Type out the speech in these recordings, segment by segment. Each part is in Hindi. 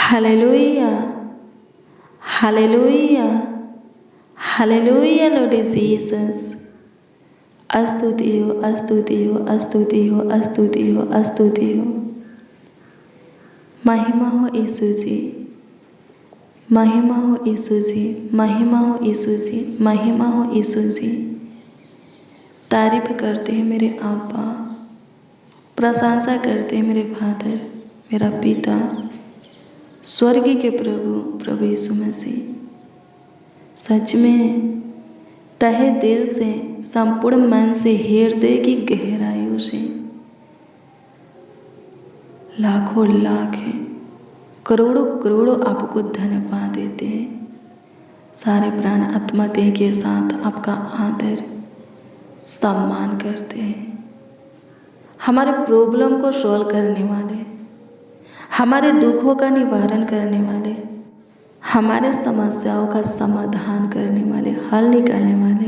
Hallelujah. Hallelujah. Hallelujah, Lord Jesus. स्तुति हो, स्तुति हो, स्तुति हो, स्तुति हो, स्तुति हो। महिमा हो यीशु जी, महिमा हो यीशु जी, महिमा हो यीशु जी, महिमा हो यीशु जी। तारीफ करते हैं मेरे आबा, प्रशंसा करते हैं मेरे फादर, मेरा पिता, स्वर्ग के प्रभु, प्रभु यीशु मसीह। सच में तहे दिल से, संपूर्ण मन से, हृदय की गहराइयों से लाखों लाख करोड़ों करोड़ों आपको धन्यवाद देते हैं। सारे प्राण आत्मा देह के साथ आपका आदर सम्मान करते हैं। हमारे प्रॉब्लम को सॉल्व करने वाले, हमारे दुखों का निवारण करने वाले, हमारे समस्याओं का समाधान करने वाले, हल निकालने वाले,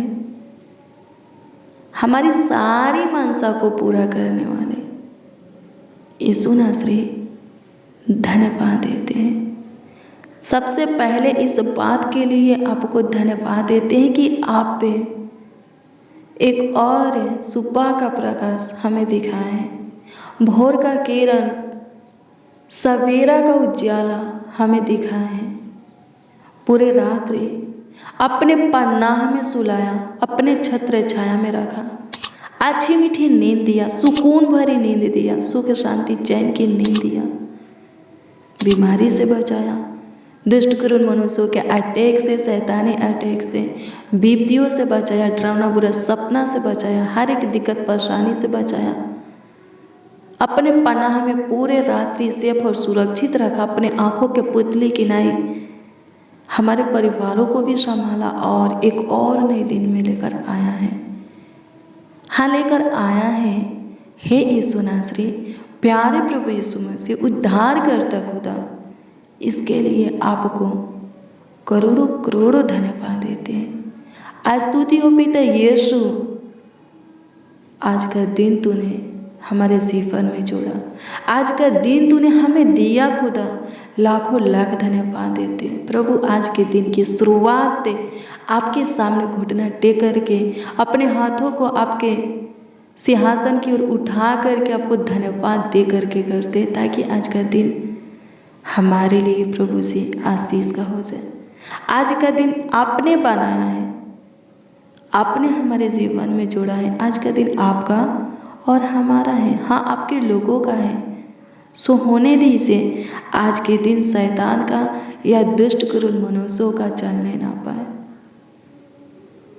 हमारी सारी मनसा को पूरा करने वाले यीशु नासरी धन्यवाद देते हैं। सबसे पहले इस बात के लिए आपको धन्यवाद देते हैं कि आप पे एक और सुबह का प्रकाश हमें दिखाए हैं, भोर का किरण, सवेरा का उजाला हमें दिखाए हैं। पूरे रात्रि अपने पन्नाह में सुलाया, अपने छत्र छाया में रखा, अच्छी मीठी नींद दिया, सुकून भरी नींद दिया, सुख शांति चैन की नींद दिया, बीमारी से बचाया, दुष्ट क्रूर मनुष्यों के अटैक से, शैतानी अटैक से, विपत्तियों से बचाया, डरावना बुरा सपना से बचाया, हर एक दिक्कत परेशानी से बचाया, अपने पनाह में पूरे रात्रि सेफ और सुरक्षित रखा, अपने आँखों के पुतली किनाई हमारे परिवारों को भी संभाला और एक और नए दिन में लेकर आया है। हाँ, लेकर आया है। हे यीशु नासरी, प्यारे प्रभु यीशु मसीह, उद्धार करता खुदा, इसके लिए आपको करोड़ों करोड़ों धन्यवाद देते हैं। स्तुति हो पिता यीशु, आज का दिन तूने हमारे जीवन में जोड़ा, आज का दिन तूने हमें दिया खुदा, लाखों लाख धन्यवाद देते हैं प्रभु। आज के दिन की शुरुआत आपके सामने घुटना टेक करके अपने हाथों को आपके सिंहासन की ओर उठा करके आपको धन्यवाद दे करके करते, ताकि आज का दिन हमारे लिए प्रभु जी आशीष का हो जाए। आज का दिन आपने बनाया है, आपने हमारे जीवन में जोड़ा है। आज का दिन आपका और हमारा है, हाँ आपके लोगों का है। सो होने दीजिए आज के दिन शैतान का या दुष्ट क्रूर मनुष्यों का चलने ना पाए।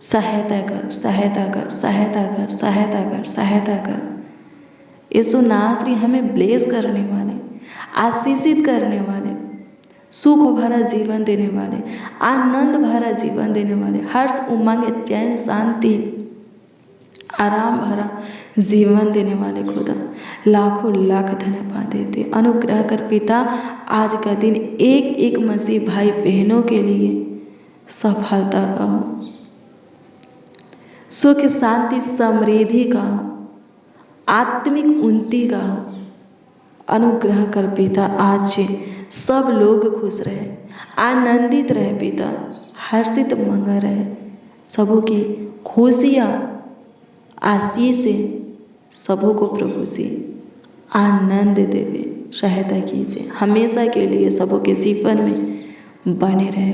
सहायता कर, सहायता कर, सहायता कर, सहायता कर, सहायता कर। यीशु नासरी हमें ब्लेस करने वाले, आशीषित करने वाले, सुख भरा जीवन देने वाले, आनंद भरा जीवन देने वाले, हर्ष उमंग चैन शांति आराम भरा जीवन देने वाले खुदा, लाखों लाख धन्यवाद देते। अनुग्रह कर पिता, आज का दिन एक एक मसीह भाई बहनों के लिए सफलता का हो, सुख शांति समृद्धि का हो, आत्मिक उन्नति का हो। अनुग्रह कर पिता, आज सब लोग खुश रहे, आनंदित रहे पिता, हर्षित मंगल रहे, सबों की खुशियाँ आशीष से सबों को प्रभु जी आनंद देवे, सहायता कीजिए, हमेशा के लिए सबों के जीवन में बने रहे।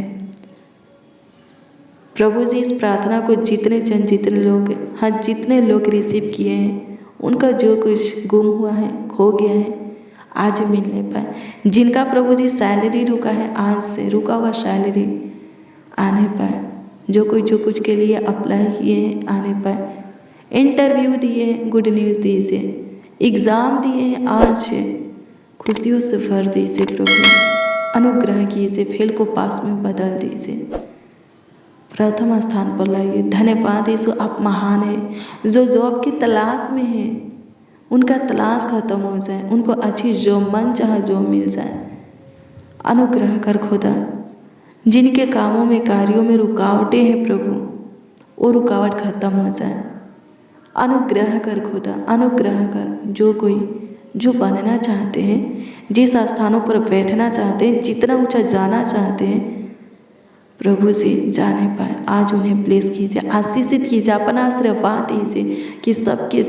प्रभु जी इस प्रार्थना को जितने लोग रिसीव किए हैं, उनका जो कुछ गुम हुआ है, खो गया है, आज मिलने पाए। जिनका प्रभु जी सैलरी रुका है, आज से रुका हुआ सैलरी आने पाए। जो कुछ के लिए अप्लाई किए हैं आने पाए। इंटरव्यू दिए, गुड न्यूज़ दीजिए, एग्ज़ाम दिए, आज खुशियों से भर दीजिए प्रभु। अनुग्रह कीजिए, फेल को पास में बदल दीजिए, प्रथम स्थान पर लाइए। धन्यवाद यीशु, आप महान हैं। जो जॉब की तलाश में है, उनका तलाश खत्म हो जाए, उनको अच्छी जो मन चाहे जो मिल जाए। अनुग्रह कर खुदा, जिनके कामों में कार्यों में रुकावटें हैं प्रभु, वो रुकावट खत्म हो जाए। अनुग्रह कर खुदा, अनुग्रह कर। जो कोई जो बनना चाहते हैं, जिस स्थानों पर बैठना चाहते हैं, जितना ऊंचा जाना चाहते हैं, प्रभु जी जा नहीं पाए, आज उन्हें ब्लेस कीजिए, आशीषित कीजिए, अपना आशीर्वाद दीजिए कि सबके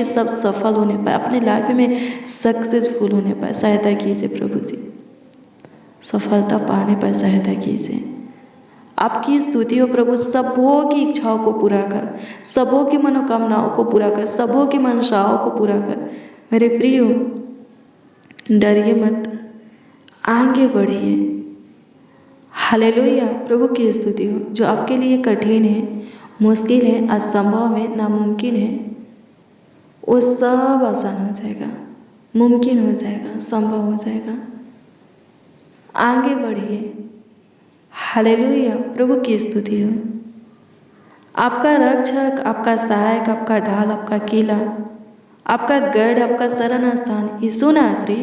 सब सफल होने पाए, अपने लाइफ में सक्सेसफुल होने पाए। सहायता कीजिए प्रभु जी, सफलता पाने पर सहायता कीजिए। आपकी स्तुति हो प्रभु, सबों की इच्छाओं को पूरा कर, सबों की मनोकामनाओं को पूरा कर, सबों की मंशाओं को पूरा कर। मेरे प्रियो, डरिए मत, आगे बढ़िए। हालेलुया। प्रभु की स्तुति हो। जो आपके लिए कठिन है, मुश्किल है, असंभव है, नामुमकिन है, वो सब आसान हो जाएगा, मुमकिन हो जाएगा, संभव हो जाएगा। आगे बढ़िए। हालेलुया। प्रभु की स्तुति हो। आपका रक्षक, आपका सहायक, आपका ढाल, आपका किला, आपका गढ़, आपका शरण स्थान यीशु नासरी।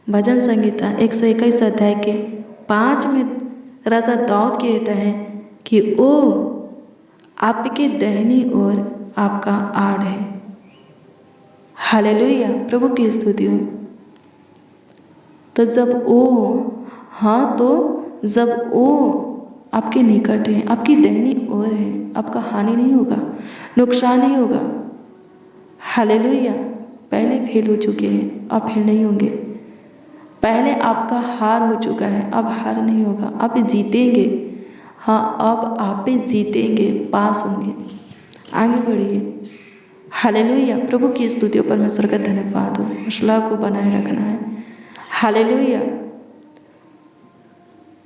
भजन संहिता 121 अध्याय के 5 में राजा दाऊद कहता है कि ओ आपके दाहिनी ओर आपका आड़ है। हालेलुया। प्रभु की स्तुति हो। तो जब वो आपके निकट है, आपकी दाहिनी ओर है, आपका हानि नहीं होगा, नुकसान नहीं होगा। हालेलुया। पहले फेल हो चुके हैं, अब फेल नहीं होंगे। पहले आपका हार हो चुका है, अब हार नहीं होगा, आप जीतेंगे। हाँ, अब आप जीतेंगे, पास होंगे। आगे बढ़िए। हालेलुया। प्रभु की स्तुति, परमेश्वर का धन्यवाद हो। हौसला को बनाए रखना है। हालेलुया।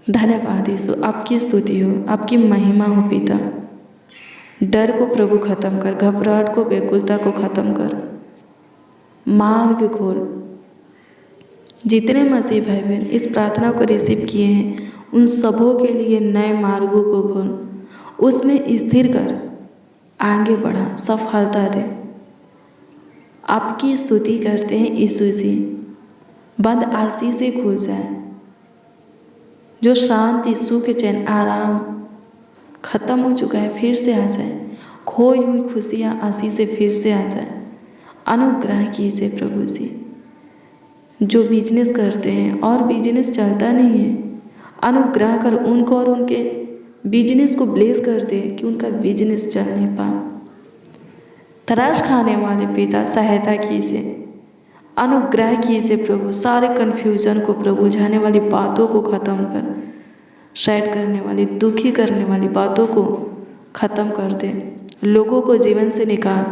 धन्यवाद यीशु, आपकी स्तुति हो, आपकी महिमा हो पिता। डर को प्रभु खत्म कर, घबराहट को, व्याकुलता को खत्म कर, मार्ग खोल। जितने मसीह भाई बहन इस प्रार्थना को रिसीव किए हैं, उन सबों के लिए नए मार्गों को खोल, उसमें स्थिर कर, आगे बढ़ा, सफलता दे। आपकी स्तुति करते हैं यीशु जी। बंद आशीष से खुल जाए, जो शांति, सुख, चैन, आराम खत्म हो चुका है फिर से आ जाए, खोई हुई खुशियाँ आशीष से फिर से आ जाए। अनुग्रह कीजिए प्रभु जी। जो बिजनेस करते हैं और बिजनेस चलता नहीं है, अनुग्रह कर उनको और उनके बिजनेस को ब्लेस कर दे कि उनका बिजनेस चल नहीं पाए। तराश खाने वाले पिता सहायता कीजिए, अनुग्रह कीजिए प्रभु। सारे कन्फ्यूज़न को प्रभु, जाने वाली बातों को ख़त्म कर, सैड करने वाली, दुखी करने वाली बातों को ख़त्म कर दे, लोगों को जीवन से निकाल।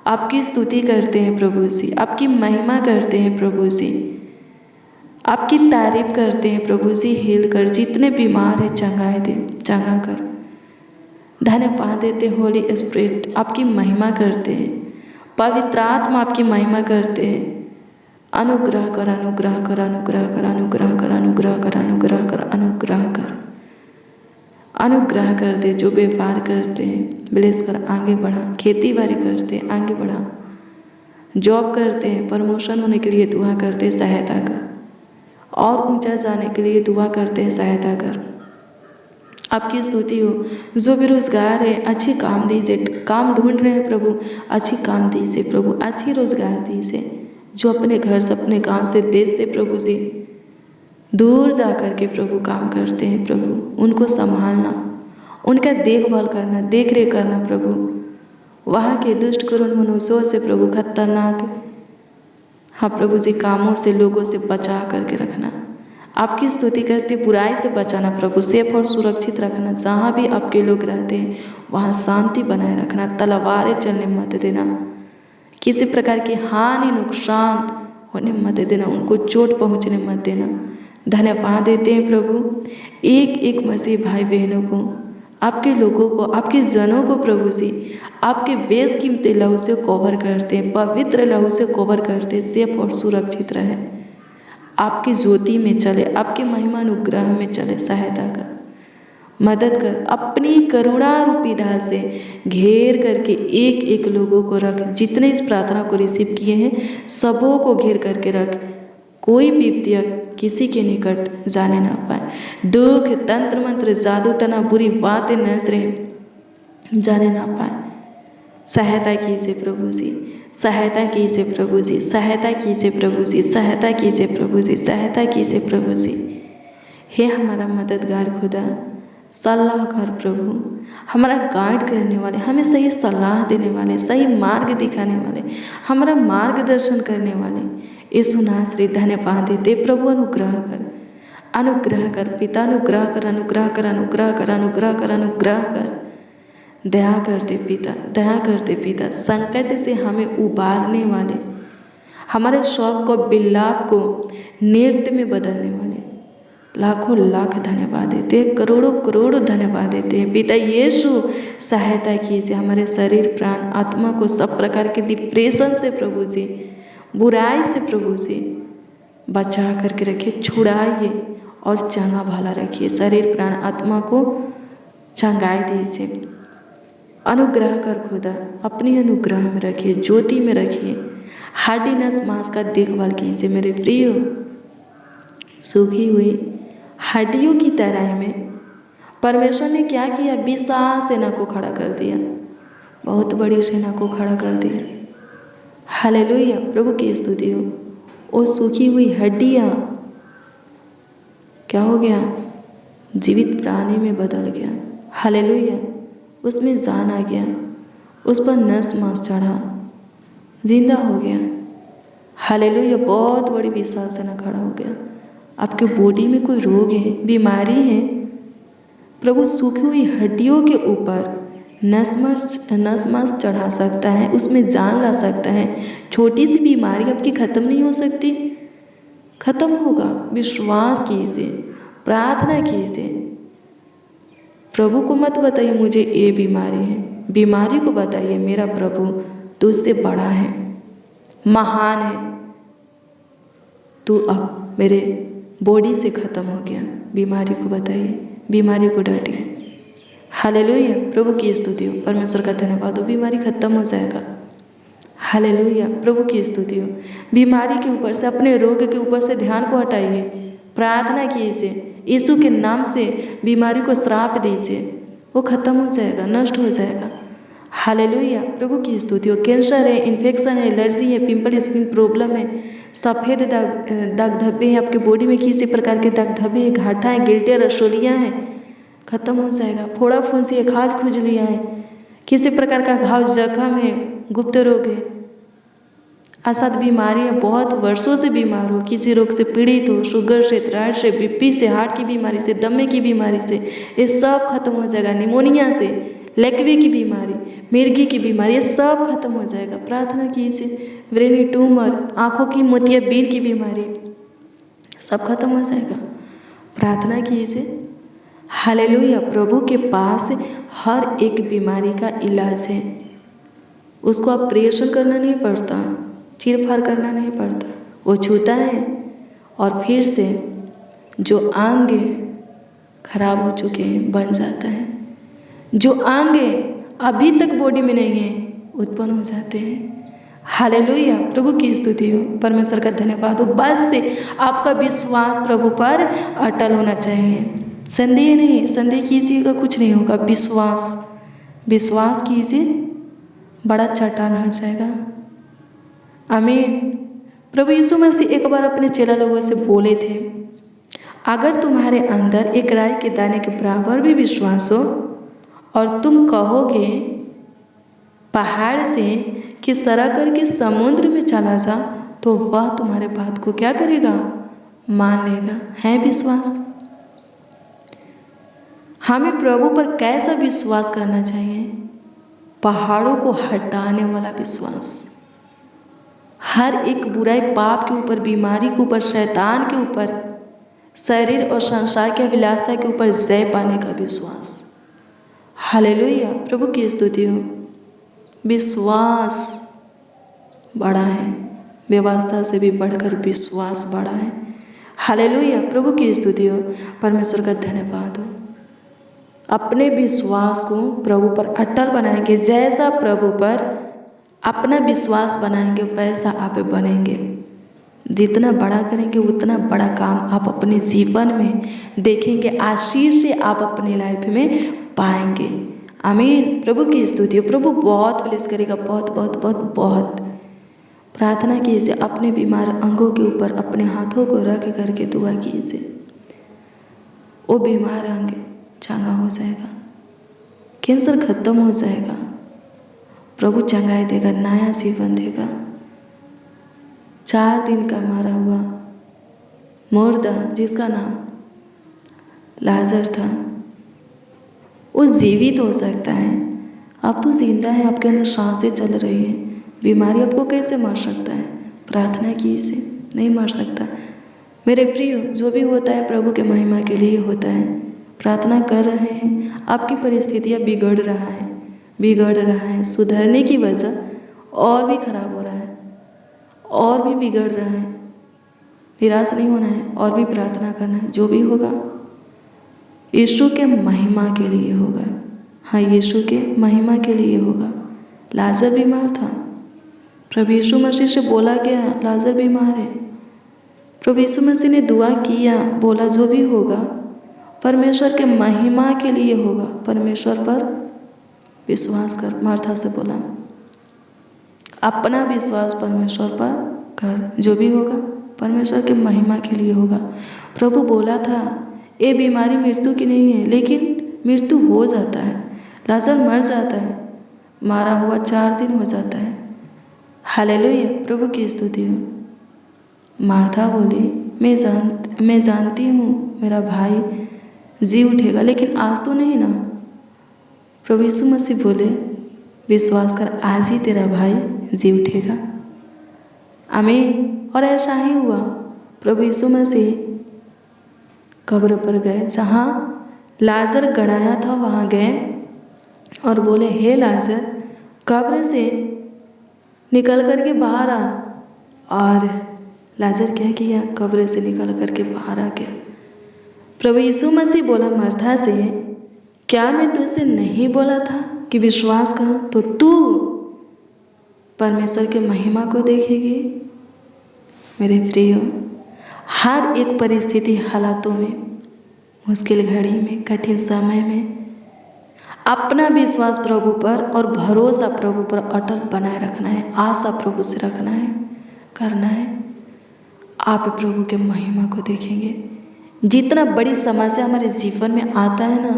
आपकी स्तुति करते हैं प्रभु जी, आपकी महिमा करते हैं प्रभु जी, आपकी तारीफ करते हैं प्रभु जी। हील कर, जितने बीमार हैं चंगाए दे, चंगा कर। धन्यवाद देते होली स्पिरिट, आपकी महिमा करते हैं। पवित्र आत्मा आपकी महिमा करते हैं। अनुग्रह कर, अनुग्रह कर, अनुग्रह कर, अनुग्रह कर, अनुग्रह कर, अनुग्रह कर, अनुग्रह कर, अनुग्रह कर दे। जो व्यापार करते हैं ब्लेस कर, आगे बढ़ा। खेती बाड़ी करते हैं, आगे बढ़ा। जॉब करते हैं, प्रमोशन होने के लिए दुआ करते हैं, सहायता कर। और ऊंचा जाने के लिए दुआ करते हैं, सहायता कर। आपकी स्तुति हो। जो बेरोजगार है, अच्छी काम दीजिए। काम ढूंढ रहे हैं प्रभु, अच्छी काम दीजिए प्रभु, अच्छी रोजगार दीजिए। जो अपने घर से, अपने गांव से, देश से प्रभु जी दूर जा कर के प्रभु काम करते हैं प्रभु, उनको संभालना, उनका देखभाल करना, देख रेख करना प्रभु। वहाँ के दुष्ट करुण मनुष्यों से प्रभु, खतरनाक, हाँ प्रभु जी, कामों से, लोगों से बचा करके रखना। आपकी स्तुति करते, बुराई से बचाना प्रभु, सेफ और सुरक्षित रखना। जहाँ भी आपके लोग रहते हैं वहाँ शांति बनाए रखना। तलवारें चलने मत देना, किसी प्रकार की हानि, नुकसान होने मत देना, उनको चोट पहुँचने मत देना। धन्यवाद देते हैं प्रभु, एक एक मसीह भाई बहनों को, आपके लोगों को, आपके जनों को प्रभु जी, आपके बेशकीमती लहू से कवर करते हैं, पवित्र लहू से कवर करते हैं, सेफ और सुरक्षित रहे। आपकी ज्योति में चले, आपके महिमा अनुग्रह में चले। सहायता कर, मदद कर। अपनी करुणा रूपी ढाल से घेर करके एक एक लोगों को रख। जितने इस प्रार्थना को रिसीव किए हैं सबों को घेर करके रख। कोई विपत्ति किसी के निकट जाने ना पाए। दुख, तंत्र मंत्र, जादू टना, बुरी बातें, नजरें जाने ना पाए। सहायता कीजिए प्रभु जी। सहायता कीजिए प्रभु जी, सहायता कीजिए प्रभु जी, सहायता कीजिए प्रभु जी, सहायता कीजिए प्रभु जी। हे हमारा मददगार खुदा, सलाहकार प्रभु, हमारा गाइड करने वाले, हमें सही सलाह देने वाले, सही मार्ग दिखाने वाले, हमारा मार्गदर्शन करने वाले यीशु नासरी धन्यवाद देते प्रभु। अनुग्रह कर, अनुग्रह कर पिता, अनुग्रह कर, अनुग्रह कर, अनुग्रह कर, अनुग्रह कर, अनुग्रह कर, दया करते पिता, दया करते पिता। संकट से हमें उबारने वाले, हमारे शौक को बिल्लाप को नृत्य में बदलने वाले लाखों लाख धन्यवाद देते हैं, करोड़ों करोड़ धन्यवाद देते हैं पिता यीशु। सहायता कीजिए हमारे शरीर प्राण आत्मा को सब प्रकार के डिप्रेशन से प्रभु जी, बुराई से प्रभु जी बचा करके रखिए, छुड़ाइए और चंगा भला रखिए। शरीर प्राण आत्मा को चंगाई दीजिए। अनुग्रह कर खुदा, अपनी अनुग्रह में रखिए, ज्योति में रखिए। हड्डी नस मांस का देखभाल कीजिए मेरे प्रियो। सूखी हुई हड्डियों की तराई में परमेश्वर ने क्या किया? विशाल सेना को खड़ा कर दिया, बहुत बड़ी सेना को खड़ा कर दिया। हालेलुया, प्रभु की स्तुति हो। वो सूखी हुई हड्डियाँ क्या हो गया? जीवित प्राणी में बदल गया। हालेलुया, उसमें जान आ गया, उस पर नस मांस चढ़ा, जिंदा हो गया। हालेलुया, बहुत बड़ी विशाल सेना खड़ा हो गया। आपके बॉडी में कोई रोग है, बीमारी है, प्रभु सूखी हुई हड्डियों के ऊपर नस मांस चढ़ा सकता है, उसमें जान ला सकता है। छोटी सी बीमारी आपकी ख़त्म नहीं हो सकती, ख़त्म होगा। विश्वास कीजिए, प्रार्थना कीजिए। प्रभु को मत बताइए मुझे ये बीमारी है, बीमारी को बताइए मेरा प्रभु तो उससे बड़ा है, महान है, तू अब मेरे बॉडी से ख़त्म हो गया। बीमारी को बताइए, बीमारी को डांटिए। हालेलुया, प्रभु की स्तुति हो। परमेश्वर का धन्यवाद हो, बीमारी खत्म हो जाएगा। हालेलुया, प्रभु की स्तुति हो। बीमारी के ऊपर से, अपने रोग के ऊपर से ध्यान को हटाइए, प्रार्थना कीजिए, यीशु के नाम से बीमारी को श्राप दीजिए, वो खत्म हो जाएगा, नष्ट हो जाएगा। हालेलुया, प्रभु की स्तुति हो। कैंसर है, इन्फेक्शन है, एलर्जी है, पिंपल, स्किन प्रॉब्लम है, सफ़ेद दाग धब्बे हैं आपके बॉडी में, किसी प्रकार के दाग धब्बे हैं, घाटा है, गिल्टियाँ, रसोलियाँ हैं, खत्म हो जाएगा। फोड़ा फुंसी है, खाज खुजलियाँ हैं, किसी प्रकार का घाव, जख्म है, गुप्त रोग है, असाध बीमारी है, बहुत वर्षों से बीमार हो, किसी रोग से पीड़ित हो, शुगर से, थायराइड से, बीपी से, हार्ट की बीमारी से, दमे की बीमारी से, ये सब खत्म हो जाएगा। निमोनिया से, लेकवे की बीमारी, मिर्गी की बीमारी, ये सब खत्म हो जाएगा। प्रार्थना कीजिए। ब्रेन ट्यूमर, आँखों की मोतियाबिंद की बीमारी, सब खत्म हो जाएगा। प्रार्थना कीजिए। हालेलुया, प्रभु के पास हर एक बीमारी का इलाज है। उसको ऑपरेशन करना नहीं पड़ता, चीर-फाड़ करना नहीं पड़ता, वो छूता है और फिर से जो अंग खराब हो चुके हैं बन जाता है, जो अंग अभी तक बॉडी में नहीं है उत्पन्न हो जाते हैं। हालेलुया, प्रभु की स्तुति हो। परमेश्वर का धन्यवाद हो। बस से आपका विश्वास प्रभु पर अटल होना चाहिए, संदेह नहीं। संदेह कीजिएगा कुछ नहीं होगा, विश्वास कीजिए, बड़ा चट्टान हट जाएगा। आमीन। प्रभु यीशु मसीह एक बार अपने चेला लोगों से बोले थे, अगर तुम्हारे अंदर एक राई के दाने के बराबर भी विश्वास हो और तुम कहोगे पहाड़ से कि सरक करके समुद्र में चला जा, तो वह तुम्हारे बात को क्या करेगा? मान लेगा। है विश्वास? हमें प्रभु पर कैसा विश्वास करना चाहिए? पहाड़ों को हटाने वाला विश्वास। हर एक बुराई, पाप के ऊपर, बीमारी के ऊपर, शैतान के ऊपर, शरीर और संसार के अभिलाषा के ऊपर जय पाने का विश्वास। हालेलुया, प्रभु की स्तुति हो। विश्वास बड़ा है, व्यवस्था से भी बढ़कर विश्वास बड़ा है। हालेलुया, प्रभु की स्तुति हो। परमेश्वर का धन्यवाद हो। अपने विश्वास को प्रभु पर अटल बनाएंगे। जैसा प्रभु पर अपना विश्वास बनाएंगे वैसा आप बनेंगे। जितना बड़ा करेंगे उतना बड़ा काम आप अपने जीवन में देखेंगे, आशीष से आप अपनी लाइफ में पाएंगे। आमीन, प्रभु की स्तुति हो। प्रभु बहुत ब्लेस करेगा, बहुत बहुत बहुत बहुत। प्रार्थना कीजिए, अपने बीमार अंगों के ऊपर अपने हाथों को रख करके दुआ कीजिए, वो बीमार अंग चंगा हो जाएगा, कैंसर खत्म हो जाएगा, प्रभु चंगाई देगा, नया जीवन देगा। 4 दिन का मारा हुआ मुर्दा जिसका नाम लाजर था, वो जीवित हो सकता है। आप तो जिंदा है, आपके अंदर सांसें चल रही हैं, बीमारी आपको कैसे मार सकता है? प्रार्थना कीजिए, नहीं मार सकता। मेरे प्रिय, जो भी होता है प्रभु के महिमा के लिए होता है। प्रार्थना कर रहे हैं, आपकी परिस्थितियाँ बिगड़ रहा है, सुधरने की वजह और भी खराब हो रहा है, और भी बिगड़ रहा है। निराश नहीं होना है, और भी प्रार्थना करना है। जो भी होगा यीशु के महिमा के लिए होगा। हाँ, यीशु के महिमा के लिए होगा। लाजर बीमार था, प्रभु यीशु मसीह से बोला गया लाजर बीमार है। प्रभु यीशु मसीह ने दुआ किया, बोला जो भी होगा परमेश्वर के महिमा के लिए होगा, परमेश्वर पर विश्वास कर। मार्था से बोला अपना विश्वास परमेश्वर पर कर, जो भी होगा परमेश्वर के महिमा के लिए होगा। प्रभु बोला था ये बीमारी मृत्यु की नहीं है, लेकिन मृत्यु हो जाता है, लाजर मर जाता है, मारा हुआ 4 दिन हो जाता है। हालेलुया, प्रभु की स्तुति हो। मार्था बोली मैं जानती हूँ मेरा भाई जी उठेगा, लेकिन आज तो नहीं ना। प्रभु यीशु मसीह बोले विश्वास कर, आज ही तेरा भाई जी उठेगा। आमीन। और ऐसा ही हुआ। प्रभु यीशु मसीह कब्र पर गए, जहाँ लाजर गड़ाया था वहाँ गए और बोले हे लाजर कब्र से निकल करके बाहर आ। और लाजर क्या किया? कब्र से निकल करके बाहर आ गया। प्रभु यीशु मसीह बोला मार्था से, क्या मैं तुझसे नहीं बोला था कि विश्वास कर तो तू परमेश्वर के महिमा को देखेगी? मेरे प्रियो, हर एक परिस्थिति हालातों में, मुश्किल घड़ी में, कठिन समय में अपना विश्वास प्रभु पर और भरोसा प्रभु पर अटल बनाए रखना है, आशा प्रभु से रखना है, करना है। आप प्रभु के महिमा को देखेंगे। जितना बड़ी समस्या हमारे जीवन में आता है ना,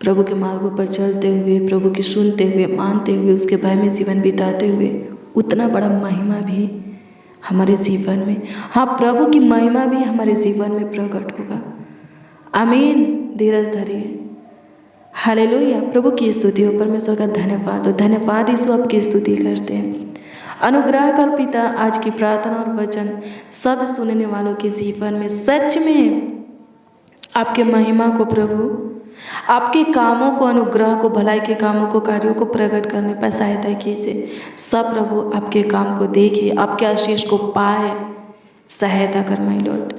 प्रभु के मार्गों पर चलते हुए, प्रभु की सुनते हुए, मानते हुए, उसके भय में जीवन बिताते हुए, उतना बड़ा महिमा भी हमारे जीवन में, हाँ प्रभु की महिमा भी हमारे जीवन में प्रकट होगा। आमीन। धीरज धरिए। हालेलुया, प्रभु की स्तुति हो, परमेश्वर का धन्यवाद हो। धन्यवाद यीशु, आपकी स्तुति करते हैं। अनुग्रह कर पिता, आज की प्रार्थना और वचन सब सुनने वालों के जीवन में सच में आपके महिमा को, प्रभु आपके कामों को, अनुग्रह को, भलाई के कामों को, कार्यों को प्रकट करने पर सहायता कीजिए। सब प्रभु आपके काम को देखे, आपके आशीष को पाए, सहायता कर माय लॉर्ड।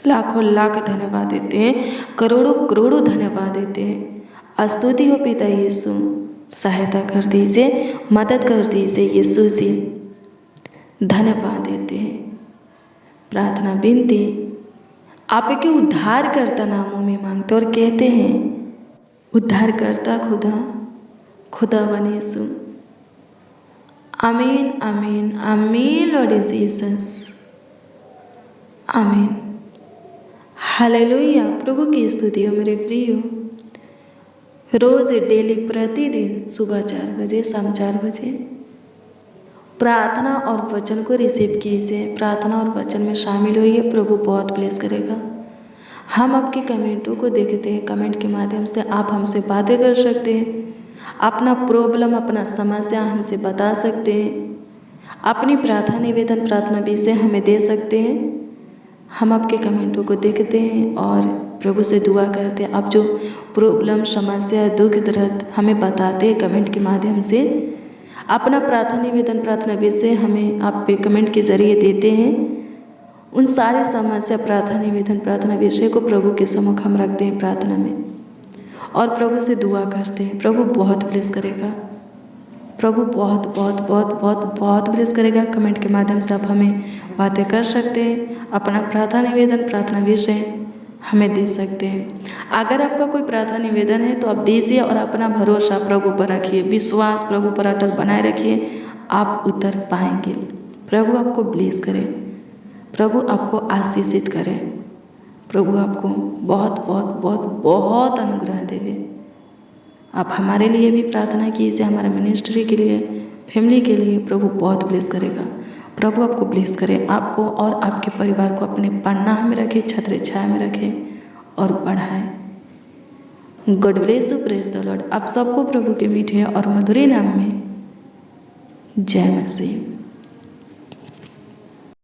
लाखों लाख धन्यवाद देते हैं, करोड़ों करोड़ों धन्यवाद देते हैं। स्तुति हो पिता यीशु, सहायता कर दीजिए, मदद कर दीजिए यीशु जी। धन्यवाद देते हैं। प्रार्थना विनती आपके उद्धारकर्ता नामों में मांगते और कहते हैं उद्धारकर्ता खुदा, खुदावन यीशु। आमीन आमीन आमीन लॉर्ड जीसस, आमीन। हालेलुया, प्रभु की स्तुति हो मेरे प्रियो। रोज डेली प्रतिदिन सुबह 4 बजे, शाम 4 बजे प्रार्थना और वचन को रिसीव कीजिए। प्रार्थना और वचन में शामिल होइए, प्रभु बहुत ब्लेस करेगा। हम आपके कमेंटों को देखते हैं, कमेंट के माध्यम से आप हमसे बातें कर सकते हैं, अपना प्रॉब्लम, अपना समस्या हमसे बता सकते हैं, अपनी प्रार्थना निवेदन, प्रार्थना विषय हमें दे सकते हैं। हम आपके कमेंटों को देखते हैं और प्रभु से दुआ करते हैं। आप जो प्रॉब्लम, समस्या, दुख, दर्द हमें बताते हैं कमेंट के माध्यम से, अपना प्रार्थना निवेदन, प्रार्थना विषय हमें आप कमेंट के जरिए देते हैं। उन सारे समस्या, प्रार्थना निवेदन, प्रार्थना विषय को प्रभु के सम्मुख हम रखते हैं प्रार्थना में और प्रभु से दुआ करते हैं। प्रभु बहुत ब्लेस करेगा, प्रभु बहुत बहुत बहुत बहुत बहुत ब्लेस करेगा। कमेंट के माध्यम से आप हमें बातें कर सकते हैं, अपना प्रार्थना निवेदन, प्रार्थना विषय हमें दे सकते हैं। अगर आपका कोई प्रार्थना निवेदन है तो आप दीजिए और अपना भरोसा प्रभु पर रखिए, विश्वास प्रभु पर अटल बनाए रखिए, आप उत्तर पाएंगे। प्रभु आपको ब्लेस करे, प्रभु आपको आशीषित करे, प्रभु आपको बहुत बहुत बहुत बहुत अनुग्रह देवे। आप हमारे लिए भी प्रार्थना कीजिए, हमारे मिनिस्ट्री के लिए, फैमिली के लिए, प्रभु बहुत ब्लेस करेगा। प्रभु आपको ब्लेस करे, आपको और आपके परिवार को अपने पन्ना में रखे, छत्र छाया में रखे और बढ़ाए। God bless you, praise the Lord. आप सबको प्रभु के मीठे और मधुर नाम में जय मसीह।